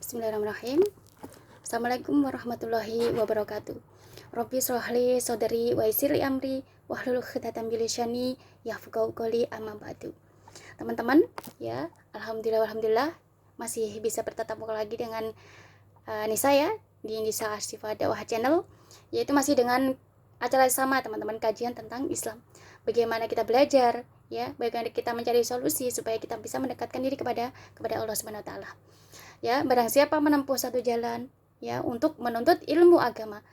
Bismillahirrahmanirrahim. Assalamualaikum warahmatullahi wabarakatuh. Rabbi shrahli sadri wa yassir li amri wahlul 'uqdatam min lisani yafqahu qawli, amma ba'du. Teman-teman, ya, alhamdulillah masih bisa bertatap muka lagi dengan Nisa ya di Nisa Ashifa Dakwah Channel, yaitu masih dengan acara sama teman-teman, kajian tentang Islam. Bagaimana kita belajar, ya, bagaimana kita mencari solusi supaya kita bisa mendekatkan diri kepada Allah Subhanahu wa taala. Ya, barang siapa menempuh satu jalan ya untuk menuntut ilmu agama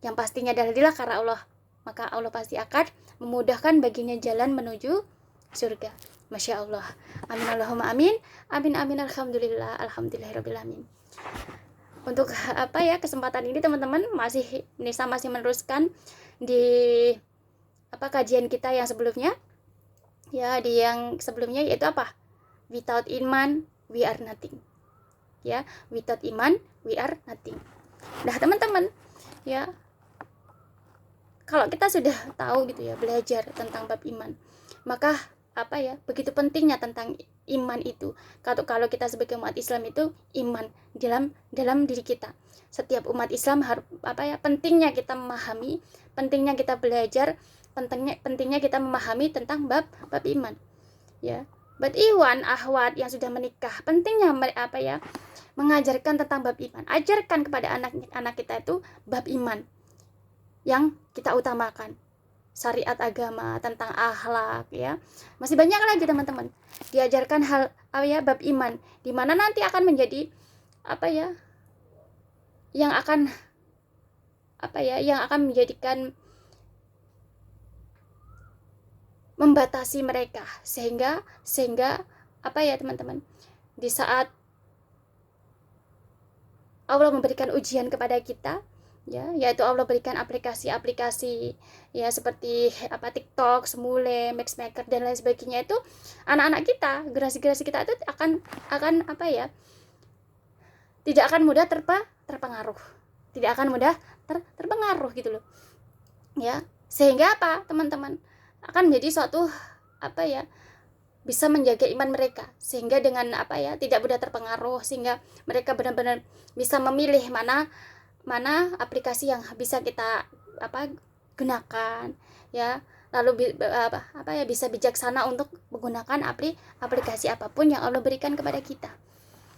yang pastinya adalah karena Allah, maka Allah pasti akan memudahkan baginya jalan menuju surga. Masya Allah. Amin Allahumma amin. Amin amin alhamdulillah. Alhamdulillahirabbil alamin. Untuk kesempatan ini teman-teman, Nisa masih meneruskan di kajian kita yang sebelumnya. Ya, di yang sebelumnya yaitu Without iman we are nothing. Ya, without iman we are nothing. Nah teman-teman, ya, kalau kita sudah tahu gitu ya, belajar tentang bab iman, maka begitu pentingnya tentang iman itu. Kalau kita sebagai umat Islam itu iman dalam diri kita. Setiap umat Islam harus pentingnya kita memahami, pentingnya kita belajar, pentingnya kita memahami tentang bab iman. Ya, bab iwan ahwat yang sudah menikah, pentingnya mengajarkan tentang bab iman. Ajarkan kepada anak kita itu bab iman yang kita utamakan. Syariat agama, tentang akhlak, ya. Masih banyak lagi teman-teman. Diajarkan bab iman, di mana nanti akan menjadi yang akan menjadikan membatasi mereka sehingga teman-teman, di saat Allah memberikan ujian kepada kita, ya, yaitu Allah berikan aplikasi-aplikasi ya seperti TikTok, Semule, Maxmaker dan lain sebagainya, itu anak-anak kita, generasi kita itu akan tidak akan mudah terpengaruh. Tidak akan mudah terpengaruh gitu loh. Ya, sehingga teman-teman akan menjadi suatu bisa menjaga iman mereka, sehingga dengan tidak mudah terpengaruh, sehingga mereka benar-benar bisa memilih mana aplikasi yang bisa kita gunakan, ya, lalu bisa bijaksana untuk menggunakan aplikasi apapun yang Allah berikan kepada kita.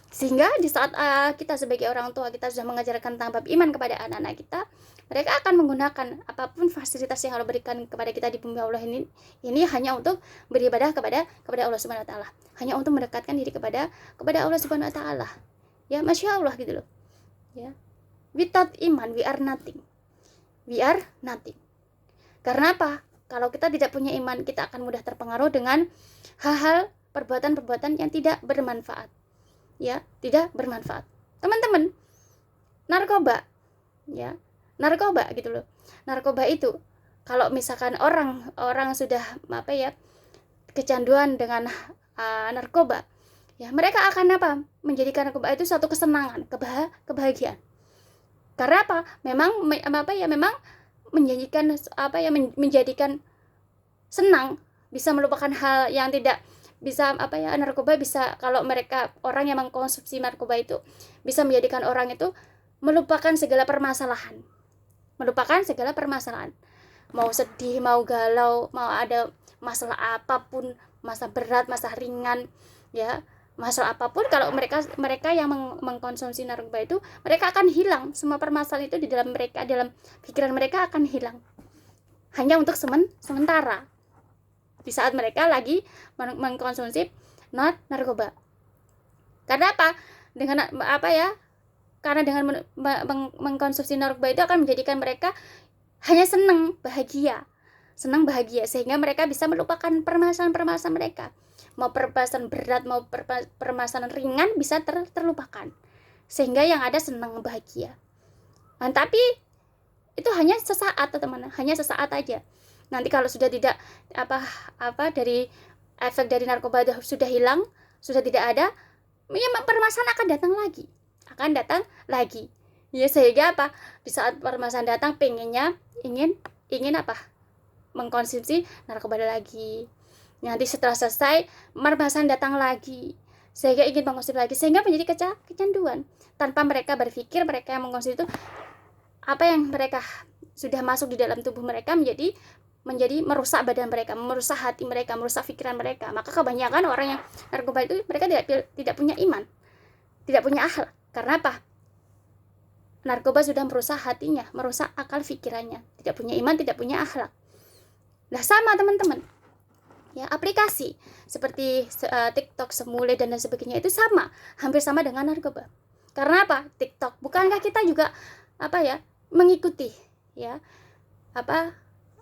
Sehingga di saat kita sebagai orang tua, kita sudah mengajarkan tentang bab iman kepada anak-anak kita, mereka akan menggunakan apapun fasilitas yang Allah berikan kepada kita di bumi Allah ini hanya untuk beribadah kepada Allah Subhanahu wa taala, hanya untuk mendekatkan diri kepada Allah Subhanahu wa taala. Ya, Masya Allah gitu loh. Ya. Without iman we are nothing. We are nothing. Karena apa? Kalau kita tidak punya iman, kita akan mudah terpengaruh dengan hal-hal perbuatan-perbuatan yang tidak bermanfaat. Ya, tidak bermanfaat. Teman-teman, narkoba gitu loh. Narkoba itu kalau misalkan orang sudah kecanduan dengan narkoba, ya, mereka akan menjadikan narkoba itu suatu kesenangan, kebahagiaan. Karena memang menjadikan senang, bisa melupakan hal yang tidak bisa narkoba bisa, kalau mereka orang yang mengkonsumsi narkoba itu bisa menjadikan orang itu melupakan segala permasalahan, mau sedih, mau galau, mau ada masalah apapun, masalah berat, masalah ringan, ya, masalah apapun, kalau mereka yang mengkonsumsi narkoba itu, mereka akan hilang semua permasalahan itu di dalam pikiran mereka akan hilang, hanya untuk sementara di saat mereka lagi mengkonsumsi narkoba. Karena karena dengan mengkonsumsi narkoba itu akan menjadikan mereka hanya senang bahagia, sehingga mereka bisa melupakan permasalahan mereka. Mau permasalahan berat, mau permasalahan ringan bisa terlupakan, sehingga yang ada senang bahagia. Nah, tapi itu hanya sesaat teman-teman, hanya sesaat aja. Nanti kalau sudah tidak dari efek dari narkoba sudah hilang, sudah tidak ada, ya, permasalahan akan datang lagi. Ya, sehingga di saat permasalahan datang, ingin mengkonsumsi narkoba lagi. Nanti setelah selesai, permasalahan datang lagi, sehingga ingin mengkonsumsi lagi, sehingga menjadi kecanduan. Tanpa mereka berpikir, mereka yang mengkonsumsi itu, apa yang mereka sudah masuk di dalam tubuh mereka menjadi merusak badan mereka, merusak hati mereka, merusak pikiran mereka. Maka kebanyakan orang yang narkoba itu mereka tidak punya iman, tidak punya akhlak. Karena apa? Narkoba sudah merusak hatinya, merusak akal pikirannya, tidak punya iman, tidak punya akhlak. Nah, sama teman-teman. Ya, aplikasi seperti TikTok, Semule dan sebagainya itu sama, hampir sama dengan narkoba. Karena apa? TikTok, bukankah kita juga mengikuti, ya,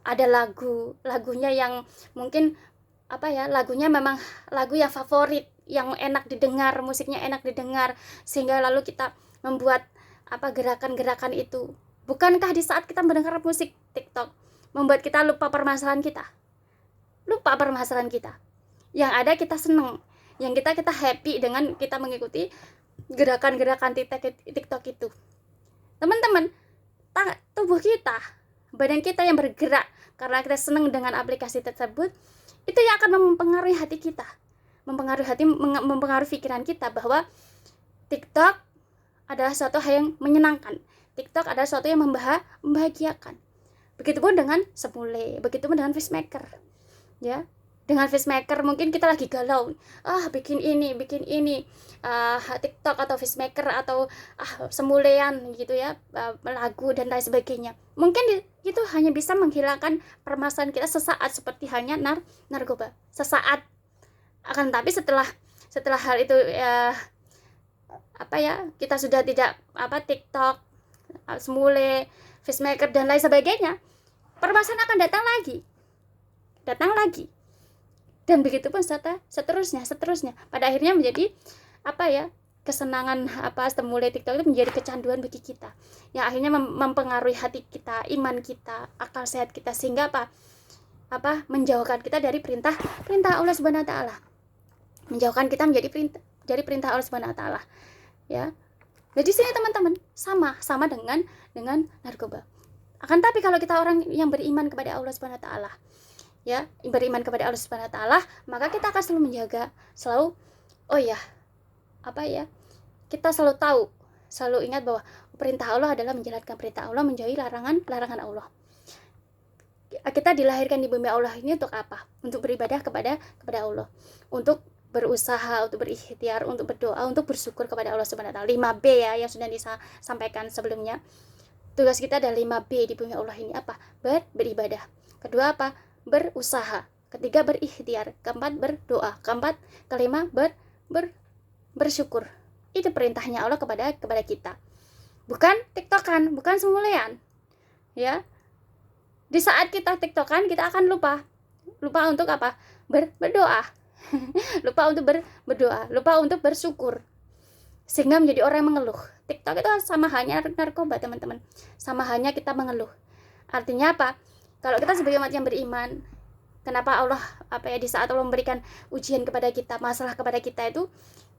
ada lagunya yang mungkin lagunya memang lagu yang favorit, yang enak didengar, musiknya enak didengar, sehingga lalu kita membuat gerakan-gerakan itu. Bukankah di saat kita mendengar musik TikTok membuat kita lupa permasalahan kita? Yang ada kita seneng, yang kita happy dengan kita mengikuti gerakan-gerakan TikTok itu. Teman-teman, tubuh kita, badan kita yang bergerak karena kita senang dengan aplikasi tersebut, itu yang akan mempengaruhi hati kita, mempengaruhi pikiran kita bahwa TikTok adalah suatu hal yang menyenangkan, TikTok adalah suatu yang membahagiakan. Begitupun dengan Semule, begitupun dengan Facemaker, ya. Dengan Facemaker mungkin kita lagi galau, bikin ini TikTok atau Facemaker atau semulean gitu ya, lagu dan lain sebagainya. Mungkin itu hanya bisa menghilangkan permasalahan kita sesaat, seperti halnya narkoba, sesaat. Akan tapi setelah hal itu kita sudah tidak TikTok, Semule, Facemaker dan lain sebagainya, permasalahan akan datang lagi. Dan begitu pun seterusnya. Pada akhirnya menjadi kesenangan Semule, TikTok itu menjadi kecanduan bagi kita, yang akhirnya mempengaruhi hati kita, iman kita, akal sehat kita, sehingga menjauhkan kita dari perintah Allah Subhanahu wa taala. Menjauhkan kita dari perintah Allah Subhanahu wa taala. Ya. Jadi sini teman-teman, sama dengan narkoba. Akan tapi kalau kita orang yang beriman kepada Allah Subhanahu wa taala, ya, beriman kepada Allah Subhanahu wa taala, maka kita akan selalu menjaga, kita selalu tahu, selalu ingat bahwa perintah Allah adalah menjalankan perintah Allah, menjauhi larangan Allah. Kita dilahirkan di bumi Allah ini untuk apa? Untuk beribadah kepada Allah, untuk berusaha, untuk berikhtiar, untuk berdoa, untuk bersyukur kepada Allah Subhanahu wa taala. 5B ya, yang sudah disampaikan sebelumnya. Tugas kita ada 5B di bumi Allah ini, apa? Beribadah. Kedua apa? Berusaha. Ketiga berikhtiar. Keempat berdoa. Kelima bersyukur. Itu perintahnya Allah kepada kita. Bukan TikTokan, bukan semulean. Ya. Di saat kita TikTokan, kita akan lupa untuk apa? Berdoa. Lupa untuk berdoa, lupa untuk bersyukur. Sehingga menjadi orang yang mengeluh. TikTok itu sama halnya narkoba, teman-teman. Sama halnya kita mengeluh. Artinya apa? Kalau kita sebagai umat yang beriman, kenapa Allah di saat Allah memberikan ujian kepada kita, masalah kepada kita itu,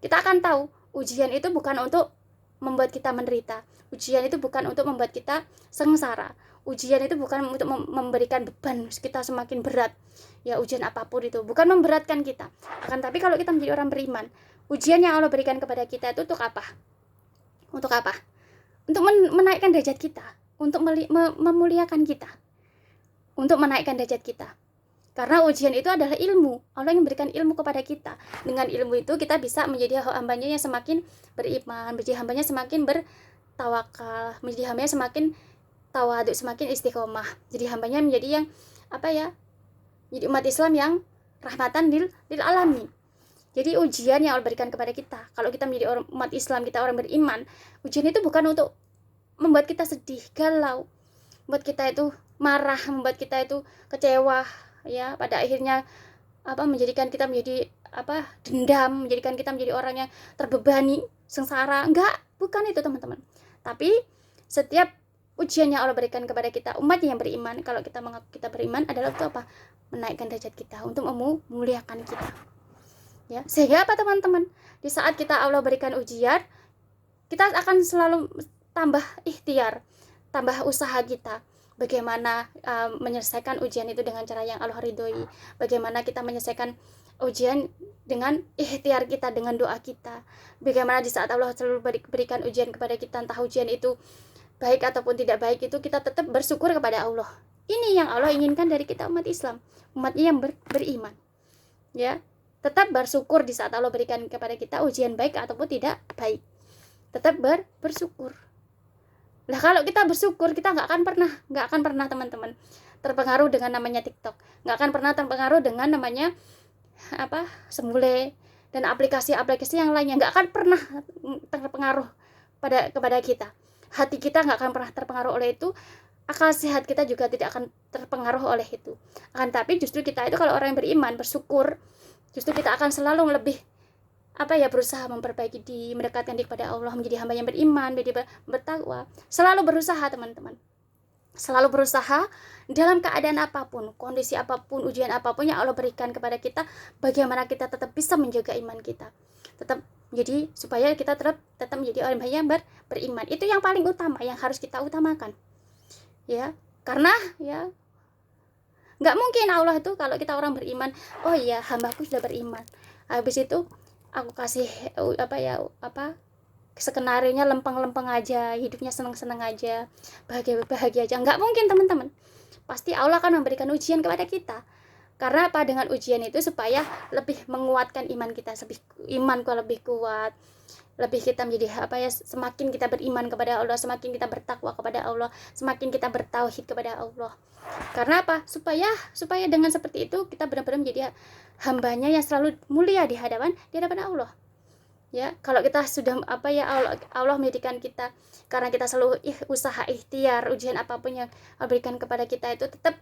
kita akan tahu ujian itu bukan untuk membuat kita menderita. Ujian itu bukan untuk membuat kita sengsara. Ujian itu bukan untuk memberikan beban kita semakin berat. Ya, ujian apapun itu bukan memberatkan kita. Akan tapi kalau kita menjadi orang beriman, ujian yang Allah berikan kepada kita itu untuk apa? Untuk menaikkan derajat kita, untuk memuliakan kita, untuk menaikkan derajat kita. Karena ujian itu adalah ilmu. Allah yang memberikan ilmu kepada kita. Dengan ilmu itu kita bisa menjadi hambanya yang semakin beriman, menjadi hambanya semakin bertawakal, menjadi hambanya semakin tawaduk, semakin istiqomah. Jadi hambanya menjadi yang jadi umat Islam yang rahmatan lil alamin. Jadi ujian yang Allah berikan kepada kita, kalau kita menjadi umat Islam, kita orang beriman, ujian itu bukan untuk membuat kita sedih, galau, membuat kita itu marah, membuat kita itu kecewa, ya, pada akhirnya menjadikan kita menjadi dendam, menjadikan kita menjadi orang yang terbebani, sengsara. Enggak, bukan itu teman-teman. Tapi setiap ujian yang Allah berikan kepada kita, umat yang beriman, kalau kita mengaku kita beriman, adalah untuk menaikkan derajat kita, untuk memuliakan kita. Ya, sehingga teman-teman? Di saat kita Allah berikan ujian, kita akan selalu tambah ikhtiar, tambah usaha kita. Bagaimana menyelesaikan ujian itu dengan cara yang Allah ridhoi, bagaimana kita menyelesaikan ujian dengan ikhtiar kita, dengan doa kita. Bagaimana di saat Allah selalu berikan ujian kepada kita, entah ujian itu baik ataupun tidak baik, itu kita tetap bersyukur kepada Allah. Ini yang Allah inginkan dari kita, umat Islam, umatnya yang beriman, ya. Tetap bersyukur di saat Allah berikan kepada kita ujian baik ataupun tidak baik. Tetap bersyukur. Nah, kalau kita bersyukur, kita nggak akan pernah teman-teman terpengaruh dengan namanya TikTok, nggak akan pernah terpengaruh dengan namanya Sembule dan aplikasi-aplikasi yang lainnya, nggak akan pernah terpengaruh kepada kita. Hati kita nggak akan pernah terpengaruh oleh itu, akal sehat kita juga tidak akan terpengaruh oleh itu. Akan tapi justru kita itu kalau orang yang beriman, bersyukur, justru kita akan selalu lebih berusaha memperbaiki diri, mendekatkan diri kepada Allah, menjadi hamba yang beriman, menjadi bertakwa. Selalu berusaha teman-teman, selalu berusaha dalam keadaan apapun, kondisi apapun, ujian apapun yang Allah berikan kepada kita, bagaimana kita tetap bisa menjaga iman kita, tetap jadi supaya kita tetap menjadi orang yang beriman. Itu yang paling utama, yang harus kita utamakan, ya. Karena ya nggak mungkin Allah itu, kalau kita orang beriman, oh iya hambaku sudah beriman, habis itu aku kasih skenario-nya lempeng-lempeng aja, hidupnya seneng-seneng aja, bahagia aja. Nggak mungkin teman-teman. Pasti Allah akan memberikan ujian kepada kita. Karena apa? Dengan ujian itu supaya lebih menguatkan iman kita, imanku lebih kuat, lebih kita menjadi semakin kita beriman kepada Allah, semakin kita bertakwa kepada Allah, semakin kita bertauhid kepada Allah. Karena apa? Supaya dengan seperti itu kita benar-benar menjadi hambanya yang selalu mulia di hadapan Allah. Ya, kalau kita sudah Allah menjadikan kita, karena kita selalu usaha ikhtiar, ujian apapun yang Allah berikan kepada kita itu tetap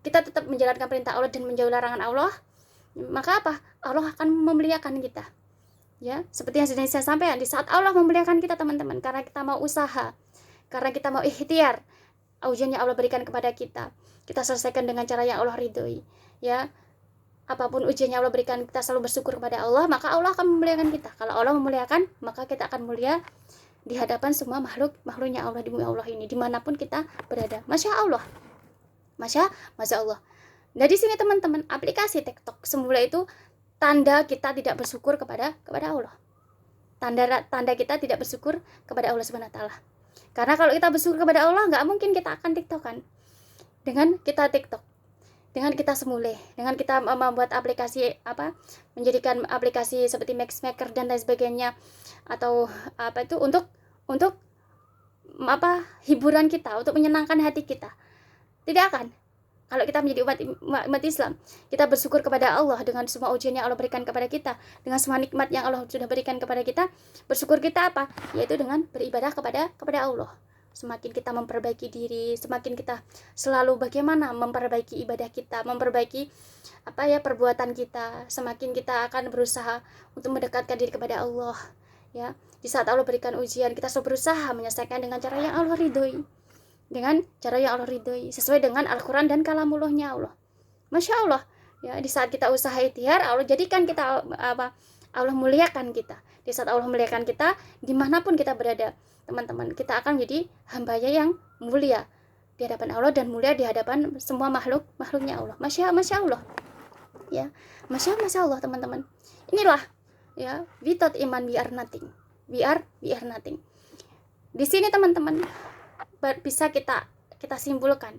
kita tetap menjalankan perintah Allah dan menjauhi larangan Allah, maka Allah akan memuliakan kita. Ya, seperti yang sudah saya sampaikan, di saat Allah memuliakan kita teman-teman, karena kita mau usaha, karena kita mau ikhtiar, ujian yang Allah berikan kepada kita selesaikan dengan cara yang Allah ridhoi. Ya, apapun ujian yang Allah berikan, kita selalu bersyukur kepada Allah, maka Allah akan memuliakan kita. Kalau Allah memuliakan, maka kita akan mulia di hadapan semua makhluknya Allah, di bumi Allah ini, dimanapun kita berada. Masya Allah. Nah, di sini teman-teman, aplikasi TikTok semula itu tanda kita tidak bersyukur kepada Allah. Tanda kita tidak bersyukur kepada Allah Subhanahu wa taala. Karena kalau kita bersyukur kepada Allah, nggak mungkin kita akan TikTokan. Dengan kita TikTok, dengan kita semule, dengan kita membuat aplikasi menjadikan aplikasi seperti Maxmaker dan lain sebagainya, atau untuk hiburan kita, untuk menyenangkan hati kita. Tidak akan. Kalau kita menjadi umat Islam, kita bersyukur kepada Allah dengan semua ujian yang Allah berikan kepada kita, dengan semua nikmat yang Allah sudah berikan kepada kita. Bersyukur kita yaitu dengan beribadah kepada Allah. Semakin kita memperbaiki diri, semakin kita selalu bagaimana memperbaiki ibadah kita, memperbaiki perbuatan kita, semakin kita akan berusaha untuk mendekatkan diri kepada Allah. Ya, di saat Allah berikan ujian, kita selalu berusaha menyelesaikan dengan cara yang Allah ridhoi. Sesuai dengan Al-Quran dan kalamullahnya Allah. Masya Allah. Ya, di saat kita usaha ikhtiar, Allah jadikan kita Allah muliakan kita. Di saat Allah muliakan kita, dimanapun kita berada, teman-teman, kita akan menjadi hambanya yang mulia di hadapan Allah dan mulia di hadapan semua makhluknya Allah. Masya Allah. Ya, Masya Allah teman-teman. Inilah ya, without iman we are nothing. We are nothing. Di sini teman-teman bisa kita simpulkan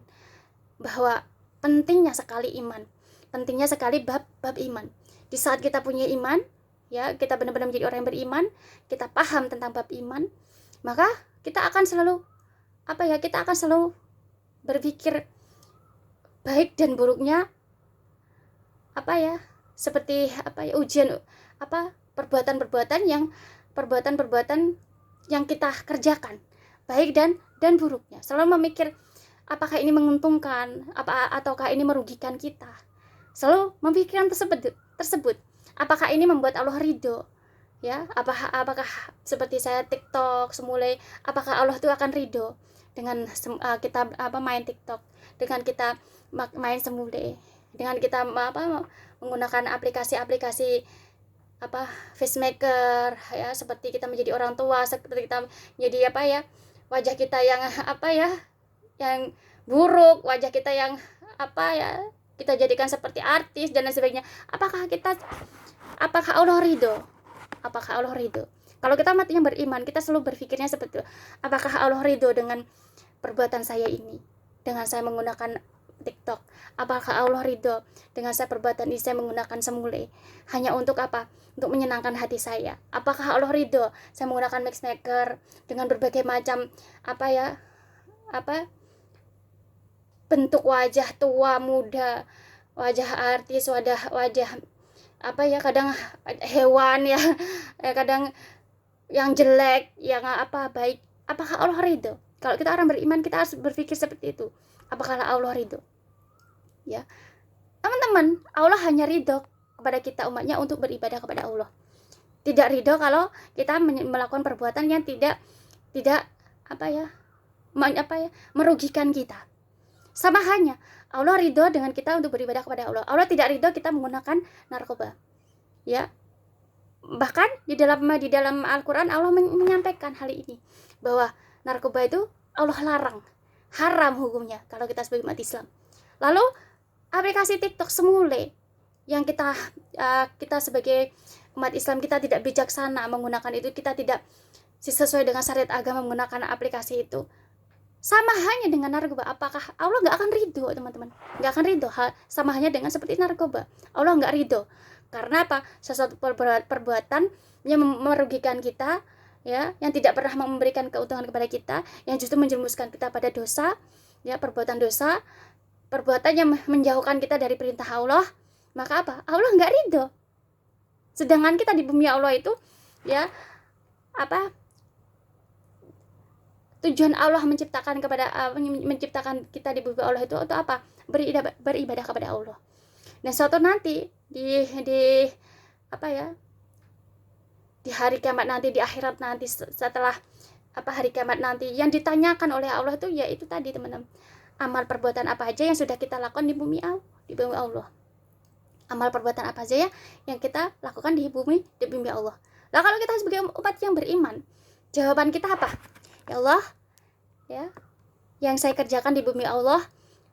bahwa pentingnya sekali iman, pentingnya sekali bab iman. Di saat kita punya iman, ya, kita benar-benar menjadi orang yang beriman, kita paham tentang bab iman, maka kita akan selalu kita akan selalu berpikir baik dan buruknya seperti ujian perbuatan-perbuatan yang kita kerjakan, baik dan buruknya. Selalu memikir apakah ini menguntungkan ataukah ini merugikan kita. Selalu memikirkan tersebut. Apakah ini membuat Allah ridho? Ya, apakah seperti saya TikTok semula, apakah Allah itu akan ridho dengan kita main TikTok, dengan kita main semule, dengan kita menggunakan aplikasi facemaker, ya, seperti kita menjadi orang tua, seperti kita menjadi wajah kita yang yang buruk, wajah kita yang kita jadikan seperti artis dan lain sebagainya. Apakah Allah ridho? Apakah Allah ridho? Kalau kita umat yang beriman, kita selalu berpikirnya seperti itu. Apakah Allah ridho dengan perbuatan saya ini? Dengan saya menggunakan TikTok. Apakah Allah ridho dengan saya perbuatan ini, saya menggunakan semule? Hanya untuk apa? Untuk menyenangkan hati saya. Apakah Allah ridho saya menggunakan mixmaker dengan berbagai macam bentuk wajah tua, muda, wajah artis, wajah kadang hewan ya, kadang yang jelek, yang baik. Apakah Allah ridho? Kalau kita orang beriman, kita harus berpikir seperti itu. Apakah Allah ridho? Ya, teman-teman, Allah hanya ridho kepada kita umatnya untuk beribadah kepada Allah. Tidak ridho kalau kita melakukan perbuatan yang tidak merugikan kita. Sama hanya Allah ridho dengan kita untuk beribadah kepada Allah. Allah tidak ridho kita menggunakan narkoba. Ya, bahkan di dalam Al-Quran Allah menyampaikan hal ini, bahwa narkoba itu Allah larang, haram hukumnya kalau kita sebagai umat Islam. Lalu aplikasi TikTok semule yang kita sebagai umat Islam, kita tidak bijaksana menggunakan itu, kita tidak sesuai dengan syariat agama menggunakan aplikasi itu. Sama hanya dengan narkoba. Apakah Allah nggak akan ridho, teman-teman? Nggak akan ridho. Sama hanya dengan seperti narkoba. Allah nggak ridho. Karena apa? Sesuatu perbuatan yang merugikan kita, ya, yang tidak pernah memberikan keuntungan kepada kita, yang justru menjerumuskan kita pada dosa, ya, perbuatan dosa, perbuatan yang menjauhkan kita dari perintah Allah. Maka apa? Allah nggak ridho. Sedangkan kita di bumi Allah itu, ya, tujuan Allah menciptakan kita di bumi Allah itu untuk apa? Beribadah kepada Allah. Dan suatu nanti di hari kiamat nanti, di akhirat nanti, setelah hari kiamat nanti, yang ditanyakan oleh Allah itu ya itu tadi, teman-teman, amal perbuatan apa aja yang sudah kita lakukan di bumi Allah. Amal perbuatan apa aja ya yang kita lakukan di bumi Allah. Nah, kalau kita sebagai umat yang beriman, jawaban kita apa? Ya Allah, ya, yang saya kerjakan di bumi Allah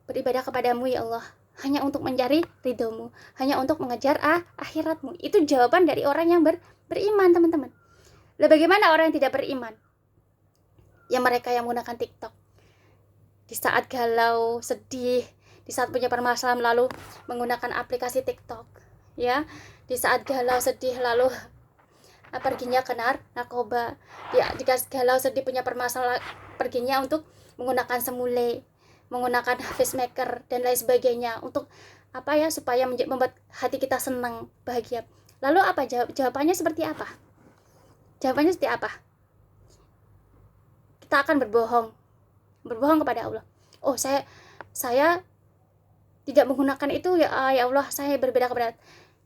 beribadah kepadamu ya Allah, hanya untuk mencari ridhomu, hanya untuk mengejar akhiratmu. Itu jawaban dari orang yang beriman, teman-teman. Lah bagaimana orang yang tidak beriman? Ya mereka yang menggunakan TikTok. Di saat galau, sedih, di saat punya permasalahan lalu menggunakan aplikasi TikTok. Ya, di saat galau, sedih lalu perginya ke narkoba. Ya, jika galau, sedih, punya permasalahan, perginya untuk menggunakan semule, menggunakan facemaker dan lain sebagainya untuk supaya membuat hati kita senang, bahagia. Lalu apa jawabannya seperti apa? Jawabannya seperti apa? Kita akan berbohong kepada Allah. Oh, saya tidak menggunakan itu ya Allah, saya berbeda kepada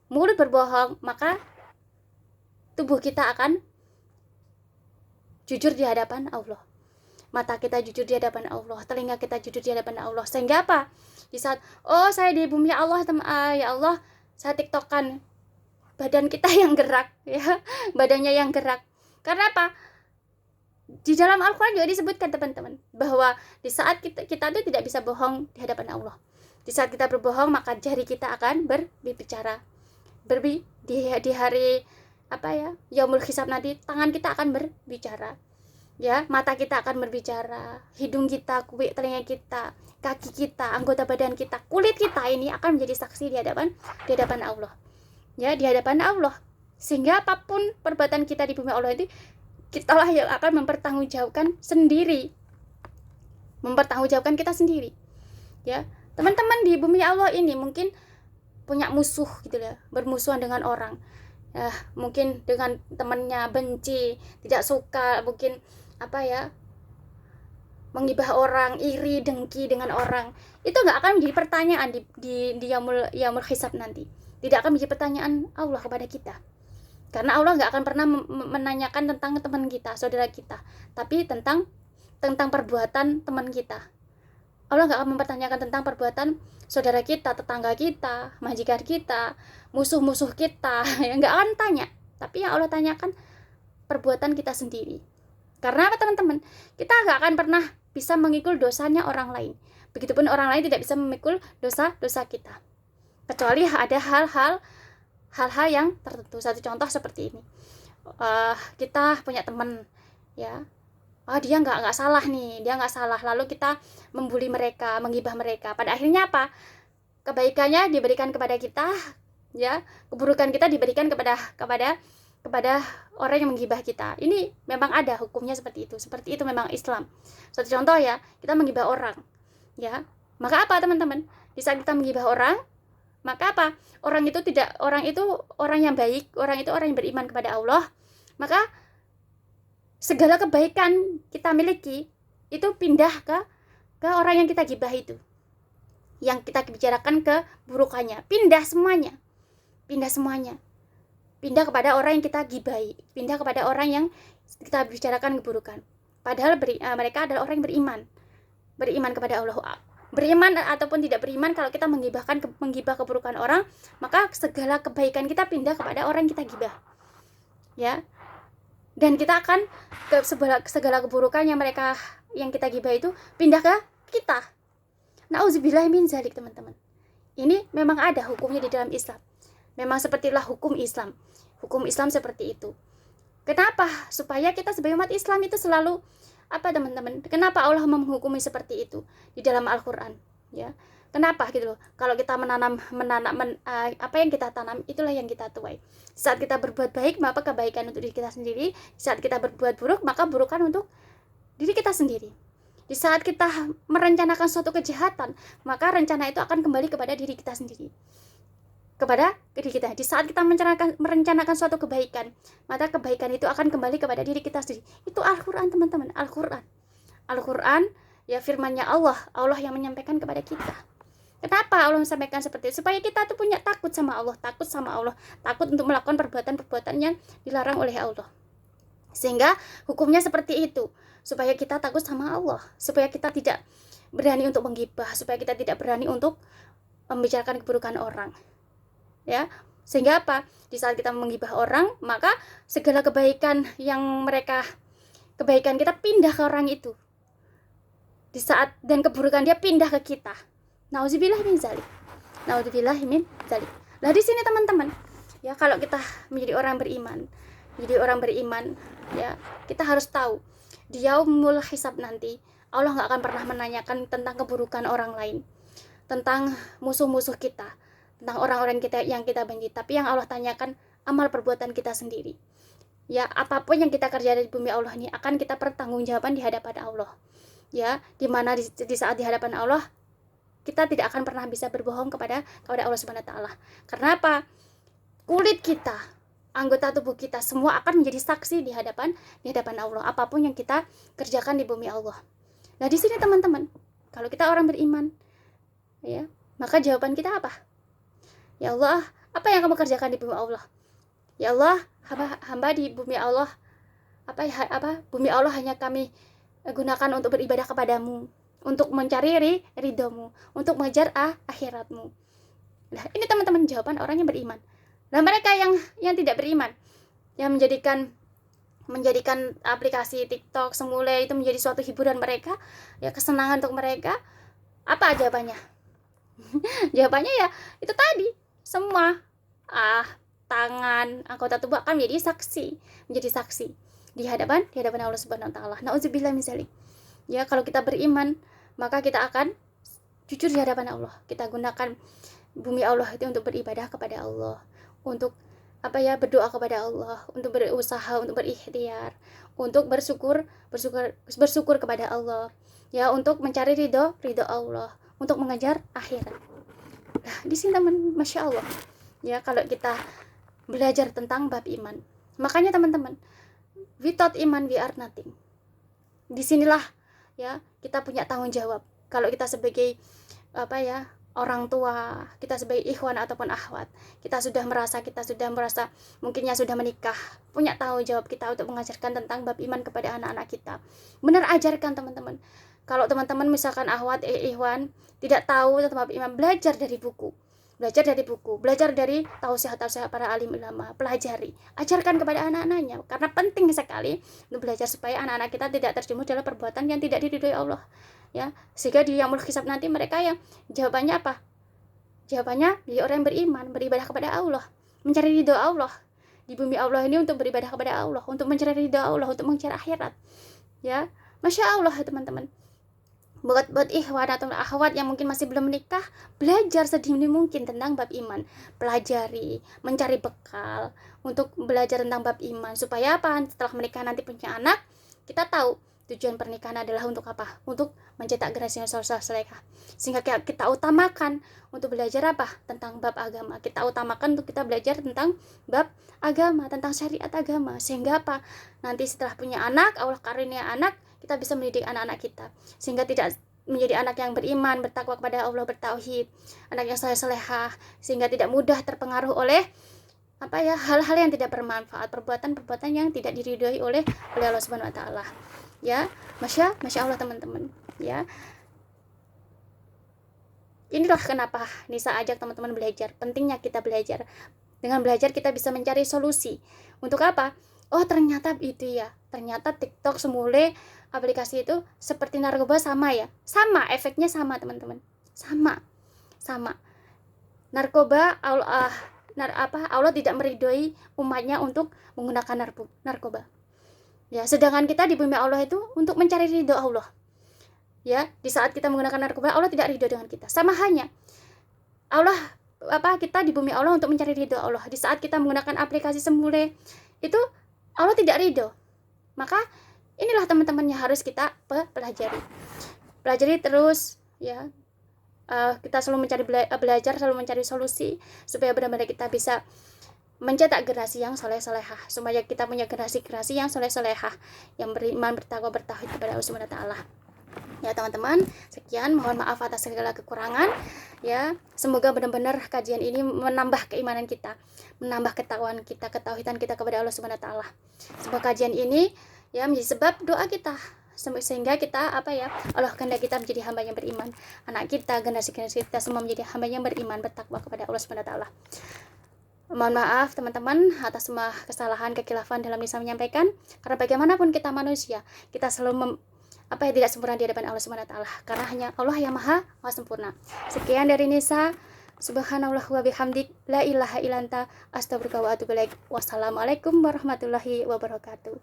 mulut berbohong, maka tubuh kita akan jujur di hadapan Allah. Mata kita jujur di hadapan Allah, telinga kita jujur di hadapan Allah. Sehingga apa? Di saat saya di bumi Allah, ya Allah, saya TikTokan, badan kita yang gerak, ya, badannya yang gerak. Karena apa? Di dalam Al-Quran juga disebutkan, teman-teman, bahwa di saat kita itu tidak bisa bohong di hadapan Allah. Di saat kita berbohong, maka jari kita akan berbicara. Di hari Yaumul Hisab nanti, tangan kita akan berbicara. Ya, mata kita akan berbicara, hidung kita, telinga kita, kaki kita, anggota badan kita, kulit kita ini akan menjadi saksi di hadapan Allah. Ya, di hadapan Allah. Sehingga apapun perbuatan kita di bumi Allah itu, kitalah yang akan mempertanggungjawabkan kita sendiri. Ya, teman-teman di bumi Allah ini mungkin punya musuh gitu ya, bermusuhan dengan orang. Mungkin dengan temannya benci, tidak suka, mungkin menggibah orang, iri, dengki dengan orang. Itu nggak akan menjadi pertanyaan di Yaumul Hisab nanti. Tidak akan menjadi pertanyaan Allah kepada kita. Karena Allah nggak akan pernah menanyakan tentang teman kita, saudara kita, tapi tentang perbuatan teman kita. Allah nggak akan mempertanyakan tentang perbuatan saudara kita, tetangga kita, majikan kita, musuh-musuh kita. Yang nggak akan tanya. Tapi yang Allah tanyakan perbuatan kita sendiri. Karena apa, teman-teman? Kita nggak akan pernah bisa memikul dosanya orang lain. Begitupun orang lain tidak bisa memikul dosa-dosa kita. kecuali ada hal-hal yang tertentu. Satu contoh seperti ini, kita punya teman, ya, dia nggak salah nih, dia nggak salah, lalu kita membuli mereka, menggibah mereka, pada akhirnya apa, kebaikannya diberikan kepada kita, ya, keburukan kita diberikan kepada orang yang menggibah kita. Ini memang ada hukumnya seperti itu memang Islam. Satu contoh ya, kita menggibah orang, ya, maka apa teman-teman, di saat kita menggibah orang, maka apa, orang itu orang yang baik, orang itu orang yang beriman kepada Allah, maka segala kebaikan kita miliki itu pindah ke orang yang kita gibah itu, yang kita bicarakan keburukannya, pindah semuanya, pindah kepada orang yang kita gibahi, pindah kepada orang yang kita bicarakan keburukan. Padahal mereka adalah orang yang beriman kepada Allah. Beriman ataupun tidak beriman, kalau kita menggibah keburukan orang, maka segala kebaikan kita pindah kepada orang yang kita gibah, ya. Dan kita akan segala keburukan yang kita gibah itu pindah ke kita. Nauzubillah min zalik, teman-teman. Ini memang ada hukumnya di dalam Islam. Memang sepertilah hukum Islam. Hukum Islam seperti itu. Kenapa? Supaya kita sebagai umat Islam itu selalu teman-teman? Kenapa Allah menghukumi seperti itu di dalam Al-Qur'an, ya? Kenapa gitu loh? Kalau kita menanam apa yang kita tanam, itulah yang kita tuai. Saat kita berbuat baik, maka kebaikan untuk diri kita sendiri. Saat kita berbuat buruk, maka burukan untuk diri kita sendiri. Di saat kita merencanakan suatu kejahatan, maka rencana itu akan kembali kepada diri kita sendiri. Kepada diri kita. Di saat kita merencanakan suatu kebaikan, maka kebaikan itu akan kembali kepada diri kita sendiri. Itu Al-Qur'an, teman-teman. Al-Qur'an, ya, firman-Nya Allah yang menyampaikan kepada kita. Kenapa Allah menyampaikan seperti itu? Supaya kita tuh punya takut sama Allah, takut untuk melakukan perbuatan-perbuatan yang dilarang oleh Allah. Sehingga hukumnya seperti itu, supaya kita takut sama Allah, supaya kita tidak berani untuk menggibah, supaya kita tidak berani untuk membicarakan keburukan orang, ya. Sehingga apa? Di saat kita menggibah orang, maka segala kebaikan kita pindah ke orang itu. Dan keburukan dia pindah ke kita. Nauzubillah min zalik. Nah, di sini teman-teman, ya, kalau kita menjadi orang beriman, ya, kita harus tahu di yaumul hisab nanti Allah nggak akan pernah menanyakan tentang keburukan orang lain, tentang musuh-musuh kita, tentang orang-orang yang kita benci, tapi yang Allah tanyakan amal perbuatan kita sendiri. Ya, apapun yang kita kerjakan di bumi Allah ini akan kita pertanggungjawaban di hadapan Allah. Ya, dimana di saat di hadapan Allah kita tidak akan pernah bisa berbohong kepada Allah Subhanahu wa taala. Karena apa? Kulit kita, anggota tubuh kita semua akan menjadi saksi di hadapan Allah apapun yang kita kerjakan di bumi Allah. Nah, di sini teman-teman, kalau kita orang beriman, ya, maka jawaban kita apa? Ya Allah, apa yang kamu kerjakan di bumi Allah? Ya Allah, hamba di bumi Allah, bumi Allah hanya kami gunakan untuk beribadah kepadamu, untuk mencari ridhomu, untuk mengejar akhiratmu. Nah, ini teman-teman jawaban orang yang beriman. Nah, mereka yang tidak beriman, yang menjadikan aplikasi TikTok semula itu menjadi suatu hiburan mereka, ya, kesenangan untuk mereka, apa jawabannya? Jawabannya ya itu tadi, semua tangan, anggota tubuh akan menjadi saksi di hadapan Allah Subhanahu wa taala. Nauzubillah min zalik. Ya, kalau kita beriman, maka kita akan jujur di hadapan Allah. Kita gunakan bumi Allah itu untuk beribadah kepada Allah, untuk berdoa kepada Allah, untuk berusaha, untuk berikhtiar, untuk bersyukur kepada Allah, ya, untuk mencari ridho Allah, untuk mengejar akhirat. Nah, di sini teman, masya Allah, ya, kalau kita belajar tentang bab iman, makanya teman-teman, without iman we are nothing. Disinilah, ya, kita punya tanggung jawab. Kalau kita sebagai orang tua, kita sebagai ikhwan ataupun akhwat, kita sudah merasa mungkinnya sudah menikah, punya tanggung jawab kita untuk mengajarkan tentang bab iman kepada anak-anak kita. Benar, ajarkan teman-teman. Kalau teman-teman misalkan akhwat, ikhwan tidak tahu tentang bab iman, belajar dari buku, belajar dari tausiah para alim ulama, pelajari, ajarkan kepada anak-anaknya, karena penting sekali untuk belajar supaya anak-anak kita tidak terjerumus dalam perbuatan yang tidak diridhoi Allah, ya, sehingga di yaumul hisab nanti mereka yang jawabannya apa? Jawabannya menjadi orang yang beriman, beribadah kepada Allah, mencari ridho Allah. Di bumi Allah ini untuk beribadah kepada Allah, untuk mencari ridho Allah, untuk mencari akhirat. Ya, Masya Allah teman-teman. Buat ikhwan atau akhwat yang mungkin masih belum menikah, belajar sedini mungkin tentang bab iman, pelajari, mencari bekal untuk belajar tentang bab iman, supaya apa? Setelah menikah nanti punya anak, kita tahu tujuan pernikahan adalah untuk apa? Untuk mencetak generasi yang saleh-salehah. Sehingga kita utamakan untuk belajar apa? Tentang bab agama. Kita utamakan untuk kita belajar tentang bab agama, tentang syariat agama. Sehingga apa? Nanti setelah punya anak, Allah karunia anak, kita bisa mendidik anak-anak kita sehingga tidak menjadi anak yang beriman, bertakwa kepada Allah, bertauhid, anak yang saleh-salehah, sehingga tidak mudah terpengaruh oleh hal-hal yang tidak bermanfaat, perbuatan-perbuatan yang tidak diridhoi oleh Allah Subhanahu wa taala. Ya, Masya Allah teman-teman, ya. Inilah kenapa Nisa ajak teman-teman belajar. Pentingnya kita belajar. Dengan belajar kita bisa mencari solusi. Untuk apa? Oh, ternyata itu ya. Ternyata TikTok, Semule, aplikasi itu seperti narkoba sama ya. Sama, efeknya sama teman-teman. Sama. Narkoba Allah tidak meridhoi umatnya untuk menggunakan narkoba. Ya, sedangkan kita di bumi Allah itu untuk mencari ridho Allah. Ya, di saat kita menggunakan narkoba, Allah tidak ridho dengan kita. Sama hanya kita di bumi Allah untuk mencari ridho Allah. Di saat kita menggunakan aplikasi Semule itu Allah tidak ridho. Maka inilah teman-teman yang harus kita pelajari terus ya. Kita selalu mencari belajar, selalu mencari solusi supaya benar-benar kita bisa mencetak generasi yang soleh-solehah, supaya kita punya generasi yang soleh-solehah, yang beriman, bertakwa, bertauhid kepada Allah Subhanahu wa taala. Ya teman-teman, sekian, mohon maaf atas segala kekurangan ya. Semoga benar-benar kajian ini menambah keimanan kita, menambah ketakwaan kita, ketauhidan kita kepada Allah Subhanahu wa taala. Semoga kajian ini ya menjadi sebab doa kita, sehingga kita Allah kehendaki kita menjadi hamba yang beriman, anak kita, generasi kita semua menjadi hamba yang beriman, bertakwa kepada Allah Subhanahu wa taala. Mohon maaf teman-teman atas semua kesalahan, kekhilafan dalam Nisa menyampaikan, karena bagaimanapun kita manusia, kita selalu tidak sempurna di hadapan Allah Subhanahu wa taala, karena hanya Allah yang maha sempurna. Sekian dari Nisa. Subhanallah wa bihamdik, la ilaha illa anta, astaghfiruka wa atubu ilaik. Wassalamualaikum warahmatullahi wabarakatuh.